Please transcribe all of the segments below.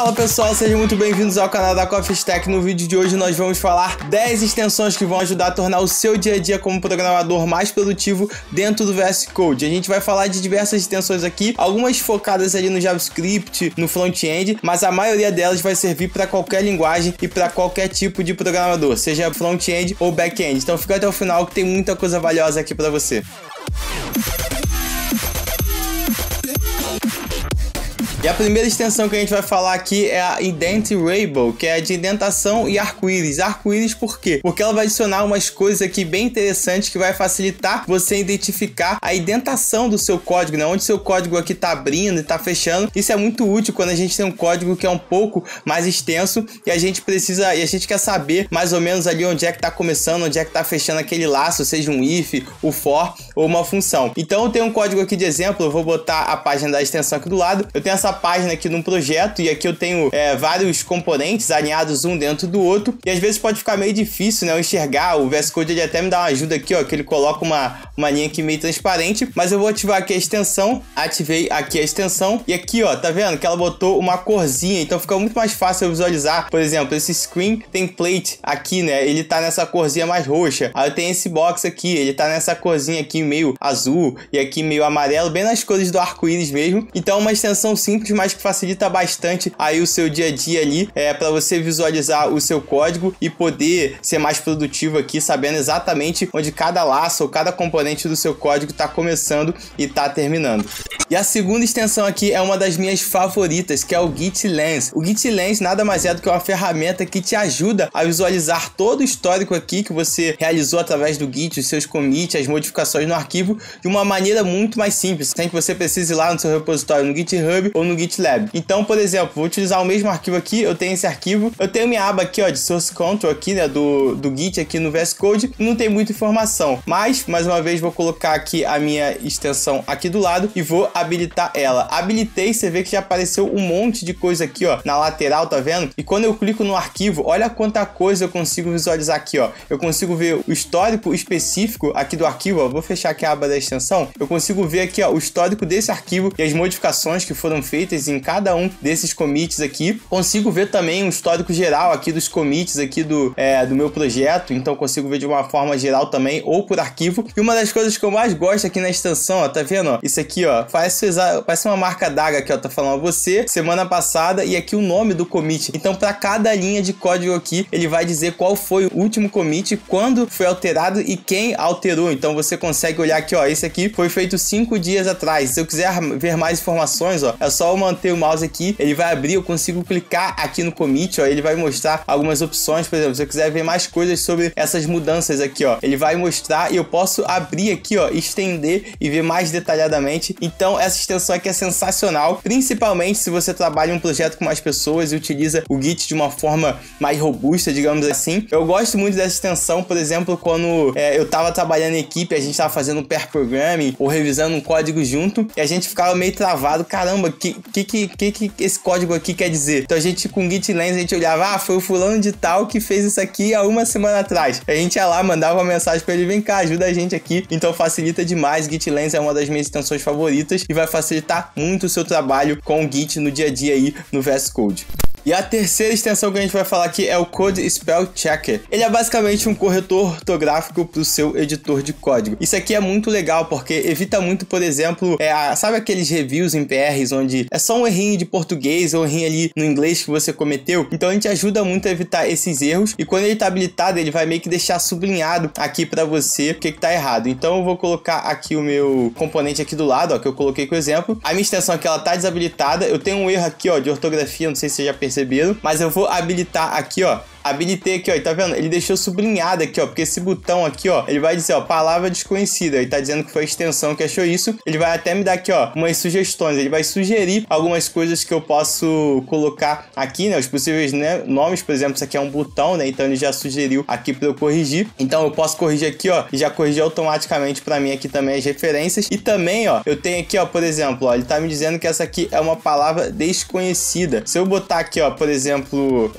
Fala pessoal, sejam muito bem-vindos ao canal da Coffee Tech. No vídeo de hoje nós vamos falar 10 extensões que vão ajudar a tornar o seu dia a dia como programador mais produtivo dentro do VS Code. A gente vai falar de diversas extensões aqui, algumas focadas ali no JavaScript, no front-end, mas a maioria delas vai servir para qualquer linguagem e para qualquer tipo de programador, seja front-end ou back-end. Então fica até o final que tem muita coisa valiosa aqui para você. E a primeira extensão que a gente vai falar aqui é a Indentable, que é de indentação e arco-íris. Arco-íris por quê? Porque ela vai adicionar umas coisas aqui bem interessantes que vai facilitar você identificar a indentação do seu código, né? Onde seu código aqui tá abrindo e tá fechando. Isso é muito útil quando a gente tem um código que é um pouco mais extenso e a gente quer saber mais ou menos ali onde é que tá começando, onde é que tá fechando aquele laço, seja um if, o for ou uma função. Então eu tenho um código aqui de exemplo, eu vou botar a página da extensão aqui do lado. Eu tenho essa página aqui num projeto e aqui eu tenho vários componentes alinhados um dentro do outro e às vezes pode ficar meio difícil, né, eu enxergar. O VS Code ele até me dá uma ajuda aqui, ó, que ele coloca uma linha aqui meio transparente, mas eu vou ativar aqui a extensão. Ativei aqui a extensão e aqui, ó, tá vendo que ela botou uma corzinha, então fica muito mais fácil eu visualizar. Por exemplo, esse screen template aqui, né, ele tá nessa corzinha mais roxa. Aí eu tenho esse box aqui, ele tá nessa corzinha aqui meio azul e aqui meio amarelo, bem nas cores do arco-íris mesmo. Então é uma extensão simples, mas que facilita bastante aí o seu dia a dia ali, para você visualizar o seu código e poder ser mais produtivo aqui, sabendo exatamente onde cada laço ou cada componente do seu código está começando e está terminando. E a segunda extensão aqui é uma das minhas favoritas, que é o Git Lens. O Git Lens nada mais é do que uma ferramenta que te ajuda a visualizar todo o histórico aqui que você realizou através do Git, os seus commits, as modificações no arquivo, de uma maneira muito mais simples, sem que você precise ir lá no seu repositório no GitHub ou no GitLab. Então, por exemplo, vou utilizar o mesmo arquivo aqui, eu tenho esse arquivo, eu tenho minha aba aqui, ó, de Source Control aqui, né, do Git aqui no VS Code, não tem muita informação, mas, mais uma vez, vou colocar aqui a minha extensão aqui do lado e vou habilitar ela. Habilitei, você vê que já apareceu um monte de coisa aqui, ó, na lateral, tá vendo? E quando eu clico no arquivo, olha quanta coisa eu consigo visualizar aqui, ó. Eu consigo ver o histórico específico aqui do arquivo, ó. Vou fechar aqui a aba da extensão. Eu consigo ver aqui, ó, o histórico desse arquivo e as modificações que foram feitas em cada um desses commits aqui. Consigo ver também um histórico geral aqui dos commits aqui do meu projeto, então consigo ver de uma forma geral também, ou por arquivo. E uma das coisas que eu mais gosto aqui na extensão, ó, tá vendo, ó? Isso aqui, ó, parece uma marca d'água aqui, ó, tá falando você, semana passada, e aqui o nome do commit. Então, para cada linha de código aqui, ele vai dizer qual foi o último commit, quando foi alterado e quem alterou. Então, você consegue olhar aqui, ó, esse aqui foi feito 5 dias atrás. Se eu quiser ver mais informações, ó, é só eu manter o mouse aqui, ele vai abrir, eu consigo clicar aqui no commit, ó, ele vai mostrar algumas opções. Por exemplo, se eu quiser ver mais coisas sobre essas mudanças aqui, ó, ele vai mostrar e eu posso abrir aqui, ó, estender e ver mais detalhadamente. Então, essa extensão aqui é sensacional, principalmente se você trabalha em um projeto com mais pessoas e utiliza o Git de uma forma mais robusta, digamos assim. Eu gosto muito dessa extensão, por exemplo, quando eu tava trabalhando em equipe, a gente tava fazendo um pair programming ou revisando um código junto e a gente ficava meio travado. Caramba, que esse código aqui quer dizer? Então a gente com o Git Lens, a gente olhava, foi o fulano de tal que fez isso aqui há uma semana atrás. A gente ia lá, mandava uma mensagem pra ele, vem cá, ajuda a gente aqui. Então facilita demais. Git Lens é uma das minhas extensões favoritas e vai facilitar muito o seu trabalho com o Git no dia a dia aí no VS Code. E a terceira extensão que a gente vai falar aqui é o Code Spell Checker. Ele é basicamente um corretor ortográfico para o seu editor de código. Isso aqui é muito legal porque evita muito, por exemplo, sabe aqueles reviews em PRs onde é só um errinho de português ou um errinho ali no inglês que você cometeu? Então a gente ajuda muito a evitar esses erros e quando ele está habilitado, ele vai meio que deixar sublinhado aqui para você o que está errado. Então eu vou colocar aqui o meu componente aqui do lado, ó, que eu coloquei com exemplo. A minha extensão aqui, ela tá desabilitada. Eu tenho um erro aqui, ó, de ortografia, não sei se você já perceberam, mas eu vou habilitar aqui, ó. Habilitei aqui, ó, e tá vendo? Ele deixou sublinhado aqui, ó, porque esse botão aqui, ó, ele vai dizer, ó, palavra desconhecida. Ele tá dizendo que foi a extensão que achou isso. Ele vai até me dar aqui, ó, umas sugestões. Ele vai sugerir algumas coisas que eu posso colocar aqui, né, os possíveis, né, nomes. Por exemplo, isso aqui é um botão, né, então ele já sugeriu aqui pra eu corrigir. Então eu posso corrigir aqui, ó, e já corrigir automaticamente pra mim aqui também as referências. E também, ó, eu tenho aqui, ó, por exemplo, ó, ele tá me dizendo que essa aqui é uma palavra desconhecida. Se eu botar aqui, ó, por exemplo,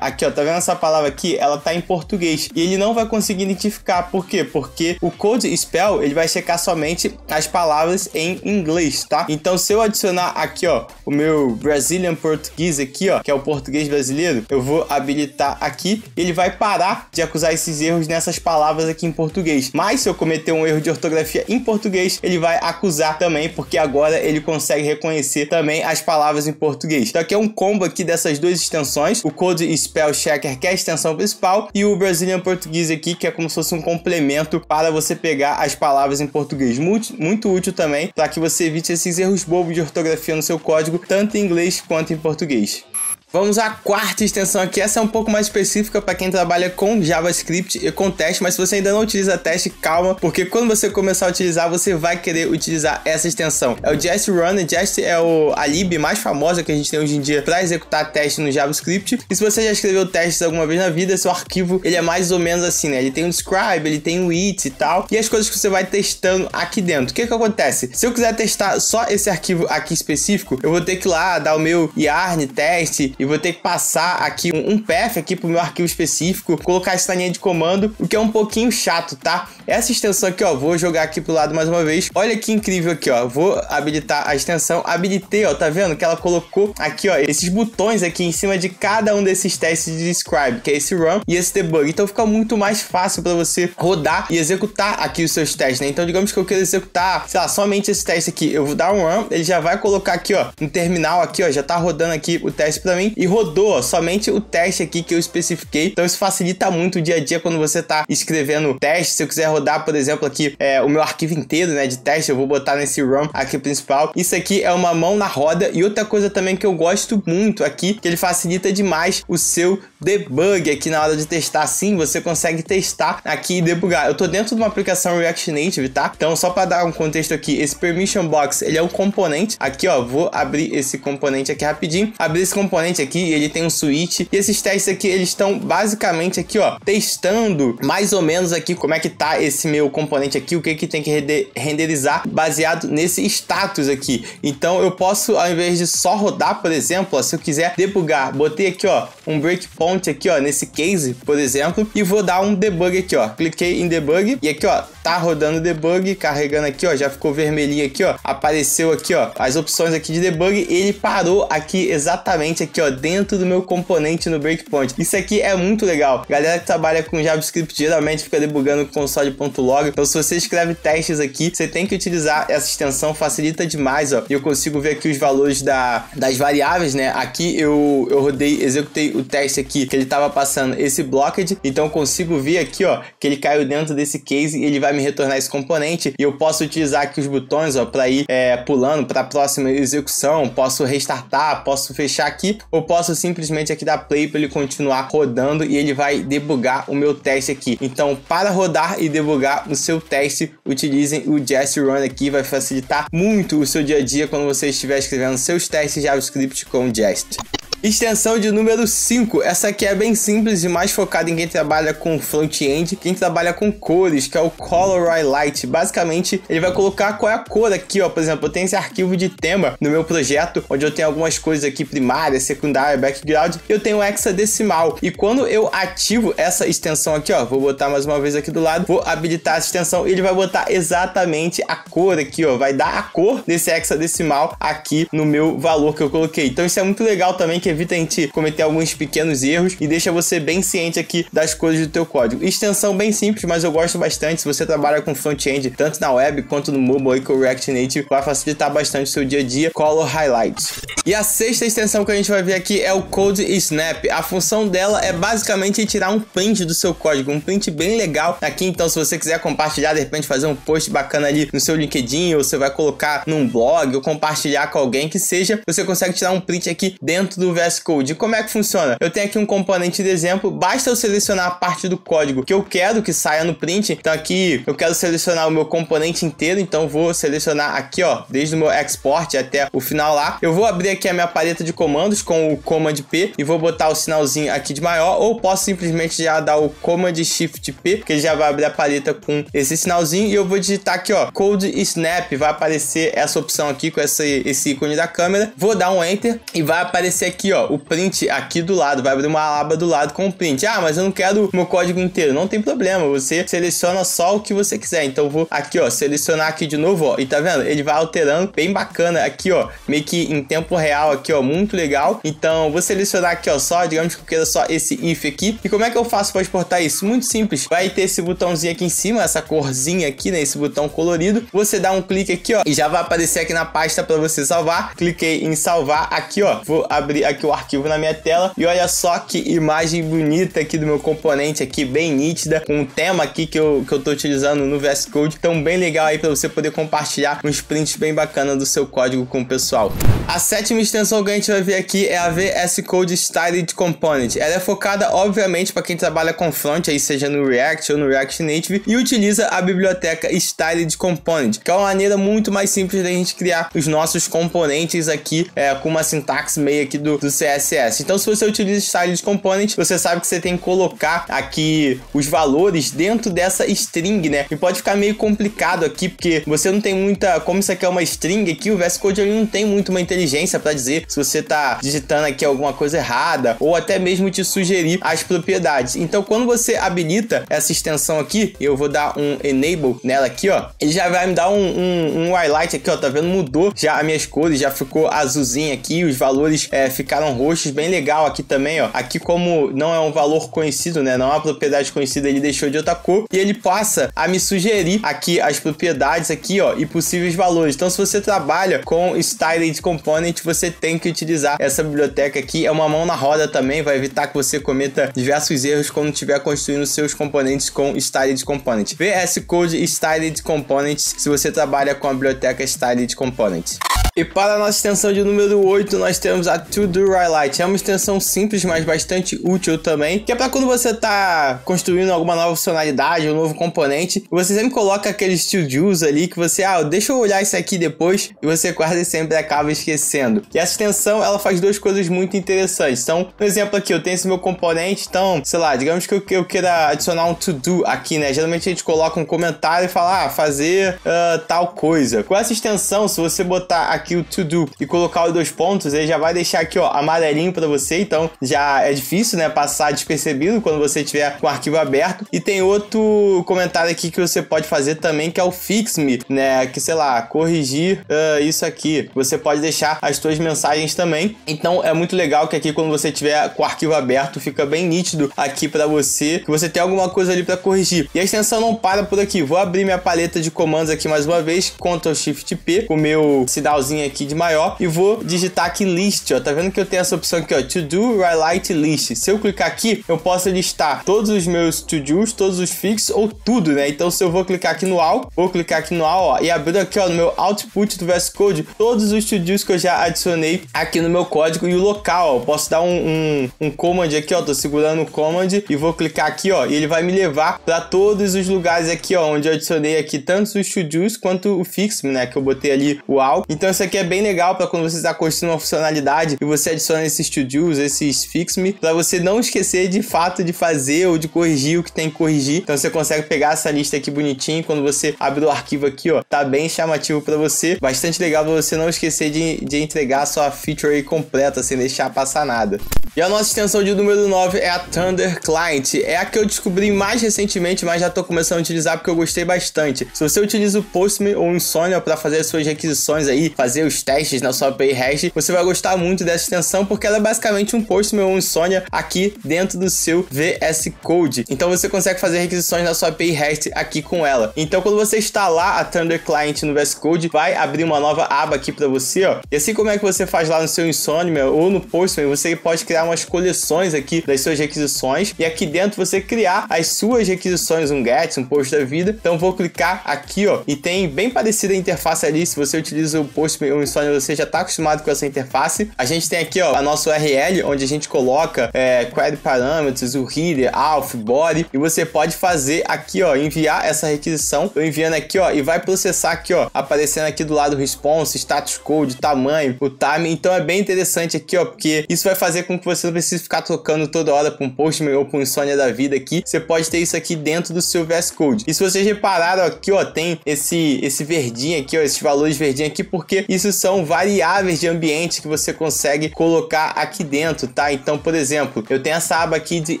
aqui, ó, tá vendo vendo essa palavra aqui? Ela tá em português e ele não vai conseguir identificar. Por quê? Porque o Code Spell, ele vai checar somente as palavras em inglês, tá? Então, se eu adicionar aqui, ó, o meu Brazilian Português aqui, ó, que é o português brasileiro, eu vou habilitar aqui, ele vai parar de acusar esses erros nessas palavras aqui em português. Mas se eu cometer um erro de ortografia em português, ele vai acusar também, porque agora ele consegue reconhecer também as palavras em português. Então aqui é um combo aqui dessas duas extensões, o Code Spell Checker, que é a extensão principal, e o Brazilian Português aqui, que é como se fosse um complemento para você pegar as palavras em português. Muito útil também, para que você evite esses erros bobos de ortografia no seu código, tanto em inglês quanto em português. Vamos à quarta extensão aqui, essa é um pouco mais específica para quem trabalha com JavaScript e com teste, mas se você ainda não utiliza teste, calma, porque quando você começar a utilizar, você vai querer utilizar essa extensão. É o Jest Runner. Jest é a lib mais famosa que a gente tem hoje em dia para executar testes no JavaScript, e se você já escreveu testes alguma vez na vida, seu arquivo, ele é mais ou menos assim, né? Ele tem um describe, ele tem um it e tal, e as coisas que você vai testando aqui dentro. O que acontece? Se eu quiser testar só esse arquivo aqui específico, eu vou ter que ir lá dar o meu yarn teste, e vou ter que passar aqui um path aqui pro meu arquivo específico, colocar essa linha de comando, o que é um pouquinho chato, tá? Essa extensão aqui, ó, vou jogar aqui pro lado mais uma vez. Olha que incrível aqui, ó. Vou habilitar a extensão. Habilitei, ó, tá vendo? Que ela colocou aqui, ó, esses botões aqui em cima de cada um desses testes de describe, que é esse run e esse debug. Então fica muito mais fácil para você rodar e executar aqui os seus testes, né? Então digamos que eu quero executar, sei lá, somente esse teste aqui. Eu vou dar um run, ele já vai colocar aqui, ó, no terminal aqui, ó, já tá rodando aqui o teste para mim, e rodou, ó, somente o teste aqui que eu especifiquei. Então isso facilita muito o dia a dia quando você tá escrevendo teste. Se eu quiser rodar, por exemplo, aqui o meu arquivo inteiro, né, de teste, eu vou botar nesse run aqui principal. Isso aqui é uma mão na roda. E outra coisa também que eu gosto muito aqui, que ele facilita demais o seu debug aqui na hora de testar. Assim você consegue testar aqui e debugar. Eu tô dentro de uma aplicação React Native, tá? Então só para dar um contexto aqui, esse permission box, ele é um componente aqui, ó. Vou abrir esse componente aqui rapidinho. Abrir esse componente aqui, ele tem um switch, e esses testes aqui, eles estão basicamente aqui, ó, testando mais ou menos aqui como é que tá esse meu componente aqui, o que que tem que renderizar baseado nesse status aqui. Então eu posso, ao invés de só rodar, por exemplo, ó, se eu quiser debugar, botei aqui, ó, um breakpoint aqui, ó, nesse case, por exemplo, e vou dar um debug aqui, ó. Cliquei em debug e aqui, ó, tá rodando o debug, carregando aqui, ó, já ficou vermelhinho aqui, ó, apareceu aqui, ó, as opções aqui de debug, ele parou aqui exatamente aqui, ó, dentro do meu componente no breakpoint. Isso aqui é muito legal. Galera que trabalha com JavaScript geralmente fica debugando com console.log. Então se você escreve testes aqui, você tem que utilizar essa extensão, facilita demais, ó. E eu consigo ver aqui os valores das variáveis, né? Aqui eu rodei, executei o teste aqui, que ele tava passando esse blocked, então eu consigo ver aqui, ó, que ele caiu dentro desse case e ele vai me retornar esse componente, e eu posso utilizar aqui os botões, ó, para ir pulando para a próxima execução. Posso restartar, posso fechar aqui, ou posso simplesmente aqui dar play para ele continuar rodando e ele vai debugar o meu teste aqui. Então, para rodar e debugar o seu teste, utilizem o Jest Run aqui, vai facilitar muito o seu dia a dia quando você estiver escrevendo seus testes JavaScript com Jest. Extensão de número 5, essa aqui é bem simples e mais focada em quem trabalha com front-end, quem trabalha com cores, que é o Color Highlight. Basicamente, ele vai colocar qual é a cor aqui, ó. Por exemplo, eu tenho esse arquivo de tema no meu projeto, onde eu tenho algumas coisas aqui primária, secundária, background, eu tenho hexadecimal. E quando eu ativo essa extensão aqui, ó, vou botar mais uma vez aqui do lado, vou habilitar essa extensão e ele vai botar exatamente a cor aqui, ó. Vai dar a cor desse hexadecimal aqui no meu valor que eu coloquei. Então isso é muito legal também, que evita a gente cometer alguns pequenos erros e deixa você bem ciente aqui das coisas do teu código. Extensão bem simples, mas eu gosto bastante. Se você trabalha com front-end, tanto na web quanto no mobile, com o React Native, vai facilitar bastante o seu dia a dia. Color Highlights. E a sexta extensão que a gente vai ver aqui é o Code Snap. A função dela é basicamente tirar um print do seu código, um print bem legal aqui. Então, se você quiser compartilhar, de repente fazer um post bacana ali no seu LinkedIn, ou você vai colocar num blog, ou compartilhar com alguém que seja, você consegue tirar um print aqui dentro do VS Code. E como é que funciona? Eu tenho aqui um componente de exemplo, basta eu selecionar a parte do código que eu quero que saia no print. Então aqui eu quero selecionar o meu componente inteiro, então vou selecionar aqui, ó, desde o meu export até o final lá. Eu vou abrir aqui a minha paleta de comandos com o Command P e vou botar o sinalzinho aqui de maior, ou posso simplesmente já dar o Command Shift P, que ele já vai abrir a paleta com esse sinalzinho, e eu vou digitar aqui, ó, Code Snap, vai aparecer essa opção aqui com esse ícone da câmera, vou dar um Enter e vai aparecer aqui, ó, o print aqui do lado, vai abrir uma aba do lado com o print. Ah, mas eu não quero o meu código inteiro, não tem problema, você seleciona só o que você quiser. Então eu vou aqui, ó, selecionar aqui de novo, ó, e tá vendo? Ele vai alterando, bem bacana aqui, ó, meio que em tempo real aqui, ó, muito legal. Então vou selecionar aqui, ó, só, digamos que eu queira só esse if aqui. E como é que eu faço para exportar isso? Muito simples, vai ter esse botãozinho aqui em cima, essa corzinha aqui, né, esse botão colorido, você dá um clique aqui, ó, e já vai aparecer aqui na pasta para você salvar. Cliquei em salvar aqui, ó, vou abrir aqui o arquivo na minha tela e olha só que imagem bonita aqui do meu componente aqui, bem nítida, com o tema aqui que eu tô utilizando no VS Code, então bem legal aí para você poder compartilhar uns prints bem bacana do seu código com o pessoal. A sétima extensão que a gente vai ver aqui é a VS Code Styled Component. Ela é focada, obviamente, para quem trabalha com front, aí seja no React ou no React Native, e utiliza a biblioteca Styled Component, que é uma maneira muito mais simples da gente criar os nossos componentes aqui, com uma sintaxe meio aqui do CSS. Então, se você utiliza Styled Component, você sabe que você tem que colocar aqui os valores dentro dessa string, né? E pode ficar meio complicado aqui, porque você não tem muita... Como isso aqui é uma string aqui, o VS Code ele não tem muito uma inteligência para dizer se você tá digitando aqui alguma coisa errada, ou até mesmo te sugerir as propriedades. Então, quando você habilita essa extensão aqui, eu vou dar um enable nela aqui, ó, ele já vai me dar um highlight aqui, ó, tá vendo? Mudou já as minhas cores, já ficou azulzinho aqui, os valores ficaram roxos, bem legal aqui também, ó. Aqui, como não é um valor conhecido, né, não é uma propriedade conhecida, ele deixou de outra cor e ele passa a me sugerir aqui as propriedades aqui, ó, e possíveis valores. Então, se você trabalha com Styled Component, você tem que utilizar essa biblioteca aqui. É uma mão na roda também, vai evitar que você cometa diversos erros quando estiver construindo seus componentes com Styled Component. VS Code Styled Component, se você trabalha com a biblioteca Styled Component. E para a nossa extensão de número 8, nós temos a To Do Highlight. É uma extensão simples, mas bastante útil também, que é para quando você está construindo alguma nova funcionalidade, um novo componente, você sempre coloca aqueles to-dos ali que você, deixa eu olhar isso aqui depois, e você quase sempre acaba esquecendo. E essa extensão, ela faz duas coisas muito interessantes. Então, por exemplo aqui, eu tenho esse meu componente, então, sei lá, digamos que eu queira adicionar um to-do aqui, né? Geralmente a gente coloca um comentário e fala, fazer tal coisa. Com essa extensão, se você botar aqui o to-do e colocar os dois pontos, ele já vai deixar aqui, ó, amarelinho para você, então já é difícil, né, passar despercebido quando você tiver com o arquivo aberto. E tem outro comentário aqui que você pode fazer também, que é o Fix Me, né, que sei lá, corrigir isso aqui. Você pode deixar as suas mensagens também. Então é muito legal que aqui quando você tiver com o arquivo aberto, fica bem nítido aqui para você, que você tem alguma coisa ali para corrigir. E a extensão não para por aqui. Vou abrir minha paleta de comandos aqui mais uma vez, Ctrl Shift P, com o meu sinalzinho aqui de maior, e vou digitar aqui list, ó. Tá vendo que eu tenho essa opção aqui, ó, To Do Highlight List. Se eu clicar aqui, eu posso listar todos os meus to-dos, todos os fix ou tudo, né? Então, se eu vou clicar aqui no all, ó, e abrir aqui, ó, no meu output do VS Code, todos os to-dos que eu já adicionei aqui no meu código e o local, ó. Eu posso dar um command aqui, ó, tô segurando o command e vou clicar aqui, ó, e ele vai me levar para todos os lugares aqui, ó, onde eu adicionei aqui tanto os to-dos quanto o fix, né, que eu botei ali o all. Então, isso aqui é bem legal para quando você está construindo uma funcionalidade e você adiciona esses to-dos, esses fix-me, para você não esquecer de fato de fazer ou de corrigir o que tem que corrigir. Então você consegue pegar essa lista aqui bonitinho, quando você abre o arquivo aqui, ó, tá bem chamativo para você, bastante legal para você não esquecer de entregar a sua feature aí completa, sem deixar passar nada. E a nossa extensão de número 9 é a Thunder Client. É a que eu descobri mais recentemente, mas já tô começando a utilizar porque eu gostei bastante. Se você utiliza o Postman ou o Insomnia para fazer as suas requisições aí, fazer os testes na sua API REST, você vai gostar muito dessa extensão porque ela é basicamente um Postman ou um Insomnia aqui dentro do seu VS Code. Então você consegue fazer requisições na sua API REST aqui com ela. Então quando você instalar a Thunder Client no VS Code, vai abrir uma nova aba aqui para você, ó. E assim como é que você faz lá no seu Insomnia ou no Postman, você pode criar umas coleções aqui das suas requisições e aqui dentro você criar as suas requisições, um get, um post da vida. Então vou clicar aqui, ó, e tem bem parecida a interface ali. Se você utiliza o Postman Postman ou Insomnia você já está acostumado com essa interface. A gente tem aqui, ó, a nossa URL, onde a gente coloca query parameters, o header, auth, body, e você pode fazer aqui, ó, enviar essa requisição, eu enviando aqui, ó, e vai processar aqui, ó, aparecendo aqui do lado response, status code, tamanho, o time. Então é bem interessante aqui, ó, porque isso vai fazer com que você não precise ficar trocando toda hora para um Postman ou para um Insomnia da vida aqui. Você pode ter isso aqui dentro do seu VS Code. E se vocês repararam aqui, ó, tem esse verdinho aqui, ó, esses valores verdinhos aqui, porque isso são variáveis de ambiente que você consegue colocar aqui dentro, tá? Então, por exemplo, eu tenho essa aba aqui de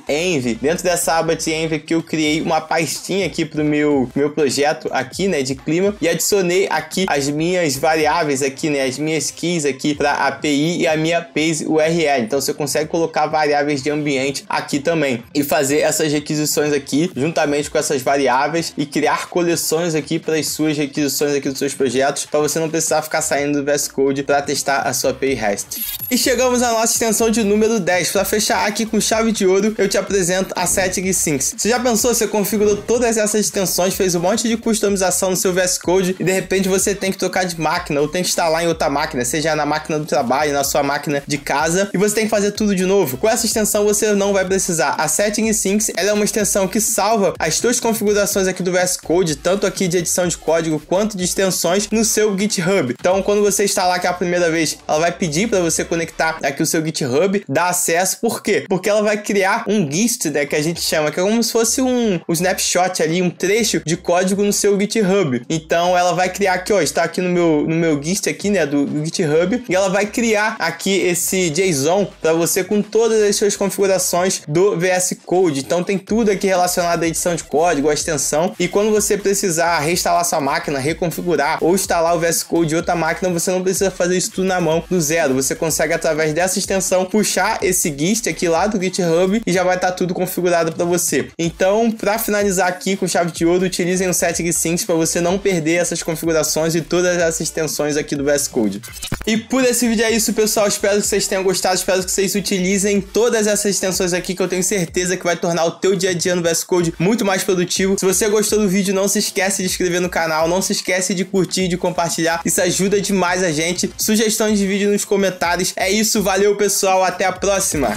Env. Dentro dessa aba de Env aqui, eu criei uma pastinha aqui pro meu projeto aqui, né, de clima, e adicionei aqui as minhas variáveis aqui, né, as minhas keys aqui para API e a minha base URL. Então, você consegue colocar variáveis de ambiente aqui também e fazer essas requisições aqui juntamente com essas variáveis e criar coleções aqui para as suas requisições aqui dos seus projetos, para você não precisar ficar saindo do VS Code para testar a sua API REST. E chegamos à nossa extensão de número 10. Para fechar aqui com chave de ouro, eu te apresento a Settings Syncs. Você já pensou? Você configurou todas essas extensões, fez um monte de customização no seu VS Code e de repente você tem que trocar de máquina ou tem que instalar em outra máquina, seja na máquina do trabalho, na sua máquina de casa, e você tem que fazer tudo de novo. Com essa extensão você não vai precisar. A Settings Syncs, ela é uma extensão que salva as suas configurações aqui do VS Code, tanto aqui de edição de código quanto de extensões no seu GitHub. Então, quando você instalar aqui a primeira vez, ela vai pedir para você conectar aqui o seu GitHub, dar acesso. Por quê? Porque ela vai criar um gist, né, que a gente chama, que é como se fosse um snapshot ali, um trecho de código no seu GitHub. Então, ela vai criar aqui, ó, está aqui no meu gist aqui, né, do GitHub, e ela vai criar aqui esse JSON para você com todas as suas configurações do VS Code. Então, tem tudo aqui relacionado à edição de código, à extensão, e quando você precisar reinstalar sua máquina, reconfigurar ou instalar o VS Code de outra máquina, você não precisa fazer isso tudo na mão do zero. Você consegue, através dessa extensão, puxar esse gist aqui lá do GitHub e já vai estar tudo configurado para você. Então, para finalizar aqui com chave de ouro, utilizem o Settings Syncs para você não perder essas configurações e todas essas extensões aqui do VS Code. E por esse vídeo é isso, pessoal. Espero que vocês tenham gostado, espero que vocês utilizem todas essas extensões aqui, que eu tenho certeza que vai tornar o teu dia a dia no VS Code muito mais produtivo. Se você gostou do vídeo, não se esquece de se inscrever no canal, não se esquece de curtir e de compartilhar, isso ajuda demais a gente. Sugestões de vídeo nos comentários. É isso, valeu pessoal, até a próxima!